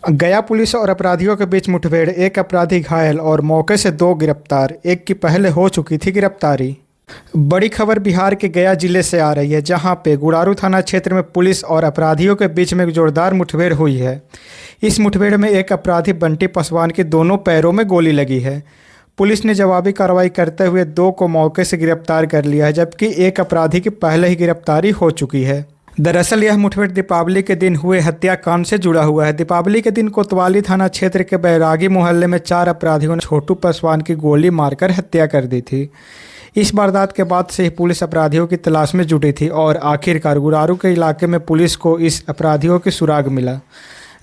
गया पुलिस और अपराधियों के बीच मुठभेड़, एक अपराधी घायल और मौके से दो गिरफ्तार। एक की पहले हो चुकी थी गिरफ्तारी। बड़ी खबर बिहार के गया जिले से आ रही है, जहां पे गुड़ारू थाना क्षेत्र में पुलिस और अपराधियों के बीच में एक जोरदार मुठभेड़ हुई है। इस मुठभेड़ में एक अपराधी बंटी पासवान के दोनों पैरों में गोली लगी है। पुलिस ने जवाबी कार्रवाई करते हुए दो को मौके से गिरफ्तार कर लिया है, जबकि एक अपराधी की पहले ही गिरफ्तारी हो चुकी है। दरअसल यह मुठभेड़ दीपावली के दिन हुए हत्याकांड से जुड़ा हुआ है। दीपावली के दिन कोतवाली थाना क्षेत्र के बैरागी मोहल्ले में चार अपराधियों ने छोटू पासवान की गोली मारकर हत्या कर दी थी। इस वारदात के बाद से ही पुलिस अपराधियों की तलाश में जुटी थी और आखिरकार गुरारू के इलाके में पुलिस को इस अपराधियों की सुराग मिला,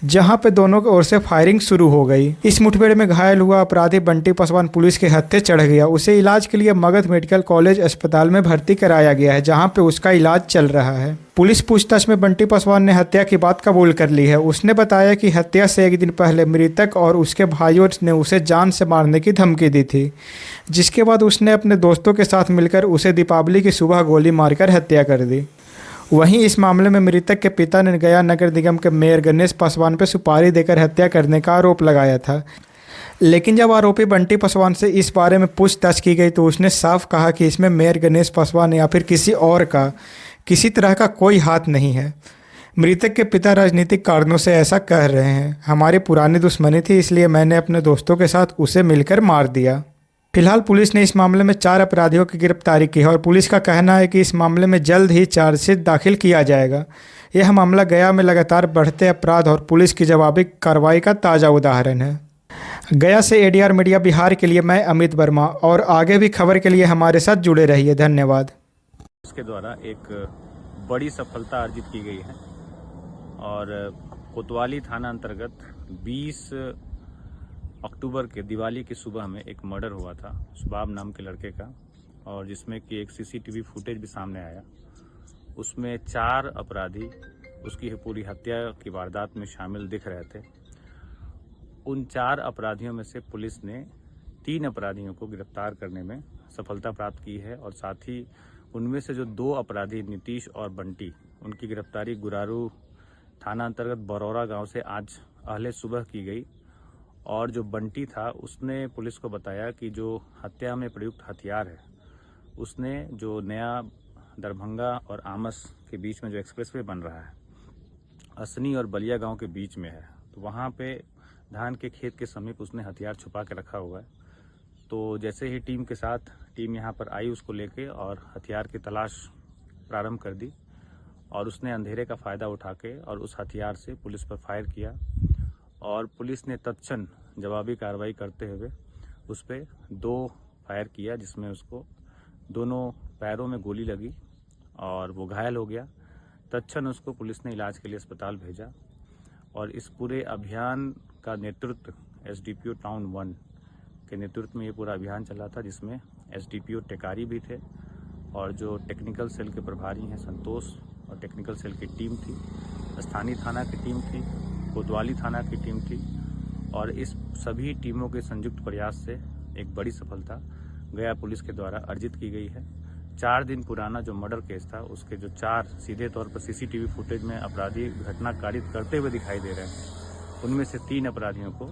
जहां पे दोनों की ओर से फायरिंग शुरू हो गई। इस मुठभेड़ में घायल हुआ अपराधी बंटी पासवान पुलिस के हत्थे चढ़ गया। उसे इलाज के लिए मगध मेडिकल कॉलेज अस्पताल में भर्ती कराया गया है, जहां पे उसका इलाज चल रहा है। पुलिस पूछताछ में बंटी पासवान ने हत्या की बात कबूल कर ली है। उसने बताया कि हत्या से एक दिन पहले मृतक और उसके भाइयों ने उसे जान से मारने की धमकी दी थी, जिसके बाद उसने अपने दोस्तों के साथ मिलकर उसे दीपावली की सुबह गोली मारकर हत्या कर दी। वहीं इस मामले में मृतक के पिता ने गया नगर निगम के मेयर गणेश पासवान पर सुपारी देकर हत्या करने का आरोप लगाया था। लेकिन जब आरोपी बंटी पासवान से इस बारे में पूछताछ की गई तो उसने साफ कहा कि इसमें मेयर गणेश पासवान या फिर किसी और का किसी तरह का कोई हाथ नहीं है। मृतक के पिता राजनीतिक कारणों से ऐसा कह रहे हैं। हमारी पुरानी दुश्मनी थी, इसलिए मैंने अपने दोस्तों के साथ उसे मिलकर मार दिया। फिलहाल पुलिस ने इस मामले में चार अपराधियों की गिरफ्तारी की है और पुलिस का कहना है कि इस मामले में जल्द ही चार्जशीट दाखिल किया जाएगा। यह मामला गया में लगातार बढ़ते अपराध और पुलिस की जवाबी कार्रवाई का ताज़ा उदाहरण है। गया से एडीआर मीडिया बिहार के लिए मैं अमित वर्मा, और आगे भी खबर के लिए हमारे साथ जुड़े रहिए। धन्यवाद। उसके द्वारा एक बड़ी सफलता अर्जित की गई है और कोतवाली थाना अंतर्गत 20 अक्टूबर के दिवाली की सुबह में एक मर्डर हुआ था सुबाब नाम के लड़के का, और जिसमें कि एक सीसीटीवी फुटेज भी सामने आया। उसमें चार अपराधी उसकी पूरी हत्या की वारदात में शामिल दिख रहे थे। उन चार अपराधियों में से पुलिस ने 3 अपराधियों को गिरफ्तार करने में सफलता प्राप्त की है और साथ ही उनमें से जो 2 अपराधी नीतीश और बंटी, उनकी गिरफ्तारी गुरारू थाना अंतर्गत बरौरा गांव से आज अहले सुबह की गई। और जो बंटी था उसने पुलिस को बताया कि जो हत्या में प्रयुक्त हथियार है उसने जो नया दरभंगा और आमस के बीच में जो एक्सप्रेसवे बन रहा है, असनी और बलिया गांव के बीच में है, तो वहाँ पे धान के खेत के समीप उसने हथियार छुपा के रखा हुआ है। तो जैसे ही टीम यहाँ पर आई उसको लेके और हथियार की तलाश प्रारंभ कर दी और उसने अंधेरे का फ़ायदा उठा के और उस हथियार से पुलिस पर फायर किया और पुलिस ने तत्क्षण जवाबी कार्रवाई करते हुए उस पर 2 फायर किया, जिसमें उसको दोनों पैरों में गोली लगी और वो घायल हो गया। तत्क्षण उसको पुलिस ने इलाज के लिए अस्पताल भेजा और इस पूरे अभियान का नेतृत्व एसडीपीओ टाउन 1 के नेतृत्व में ये पूरा अभियान चला था, जिसमें एसडीपीओ टेकारी भी थे और जो टेक्निकल सेल के प्रभारी हैं संतोष और टेक्निकल सेल की टीम थी, स्थानीय थाना की टीम थी, कोतवाली थाना की टीम थी और इस सभी टीमों के संयुक्त प्रयास से एक बड़ी सफलता गया पुलिस के द्वारा अर्जित की गई है। 4 दिन पुराना जो मर्डर केस था उसके जो 4 सीधे तौर पर सीसीटीवी फुटेज में अपराधी घटना कारित करते हुए दिखाई दे रहे हैं, उनमें से 3 अपराधियों को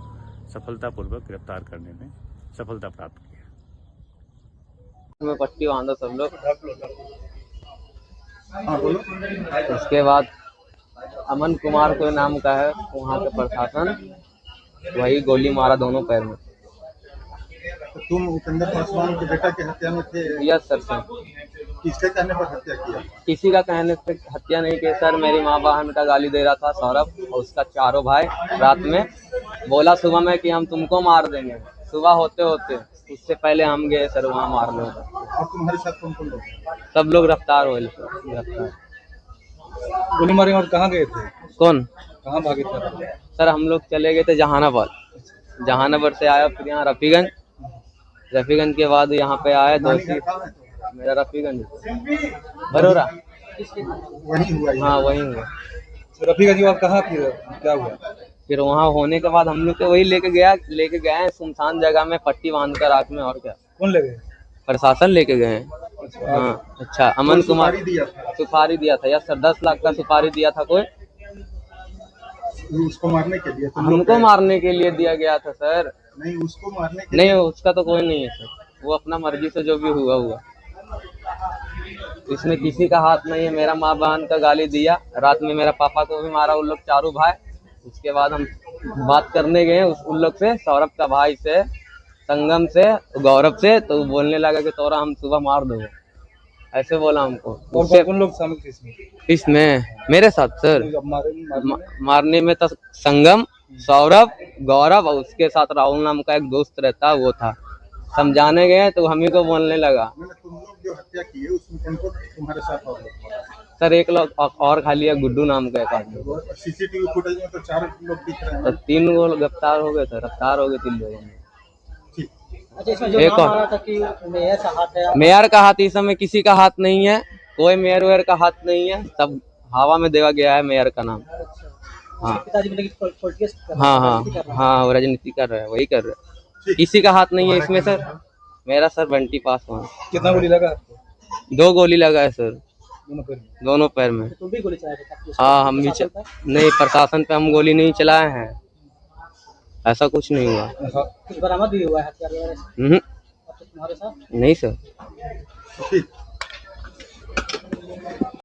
सफलतापूर्वक गिरफ्तार करने में सफलता प्राप्त की है। पट्टी बांधो सब लोग। उसके बाद अमन कुमार कोई नाम का है, वहाँ के प्रशासन वही गोली मारा दोनों पैर में। तो तुम उपेंद्र पासवान के बेटा की हत्या में थे? Yes sir. सर किसके कहने पर हत्या किया? किसी का कहने से हत्या नहीं की सर। मेरी माँ बहन का गाली दे रहा था सौरभ और उसका चारों भाई। रात में बोला सुबह में कि हम तुमको मार देंगे। सुबह होते होते उससे पहले हम गए सर वहाँ मार लो। और तुम्हारे साथ कौन कौन लोग? सब लोग गिरफ्तार हुए। गिरफ्तार गोली मारे और कहाँ गए थे? कौन कहाँ भागे थे? सर हम लोग चले गए थे जहानाबाद। जहानाबाद से आया फिर यहाँ रफीगंज के बाद यहाँ पे आया दोषी मेरा रफीगंज बरोरा। वही हुआ? हाँ वही हुआ। रफीगंज आप कहाँ फिर क्या हुआ? फिर वहाँ होने के बाद हम लोग को वही लेके गए हैं सुनसान जगह में पट्टी बांध कर रात में। और क्या? कौन ले गए? प्रशासन लेके गए हैं। हाँ अच्छा। अमन कुमार सुपारी दिया था या सर 10 लाख का सुपारी दिया था कोई। उसको मारने के लिए तुम लोग हमको गए? मारने के लिए दिया गया था सर। नहीं, उसको मारने के नहीं, उसका तो कोई नहीं है सर, वो अपना मर्जी से जो भी हुआ हुआ, इसमें किसी का हाथ नहीं है। मेरा माँ बहन का गाली दिया, रात में मेरा पापा को भी मारा, उन लोग चारों भाई। उसके बाद हम बात करने गए उन लोग से, सौरभ का भाई से, संगम से, गौरव से, तो वो बोलने लगा कि तोरा हम सुबह मार दो, ऐसे बोला हमको। और उससे कौन लोग शामिल थे इसमें? इसमें मेरे साथ सर अब मारने में तो संगम, सौरभ, गौरव और उसके साथ राहुल नाम का एक दोस्त रहता, वो था। समझाने गए तो हम ही को बोलने लगा। मैंने तुम लोग जो हत्या की है उसमें कौन कौन तुम्हारे साथ और लोग थे? सर एक लोग और खाली है, गुड्डू नाम का एक आदमी। सीसीटीवी फुटेज में तो 4 लोग दिख रहे तो हैं। 3 लोग गिरफ्तार हो गए थे, रफ्तार हो गए 3 लोगों में। ठीक। अच्छा, इसमें जो एक नाम और- आ रहा था कि मेयर का हाथ है, मेयर का हाथ इस समय किसी का हाथ नहीं है, कोई मेयर वेयर का हाथ नहीं है, सब हवा में देवा गया है मेयर का नाम। हाँ पिताजी बोले कि पॉलिटिक्स कर रहे हैं, हाँ राजनीति कर रहे हैं। हाँ वो राजनीति कर रहे हैं, वही कर रहे हैं। किसी का हाथ नहीं है इसमें सर। मेरा सर बंटी पासवान। कितना गोली लगा आपको? 2 गोली लगा है सर, दोनों पैर में? दोनों पैर में। तुम भी गोली चलाए थे काफी? हाँ हम भी प्रशासन पर? नहीं, प्रशासन पे हम गोली नहीं चलाए हैं, ऐसा कुछ नहीं हुआ। कुछ बरामद भी हुआ है हथियार वगैरह से? हम्म, अब तो तुम्हारे साथ नहीं सर। ठीक।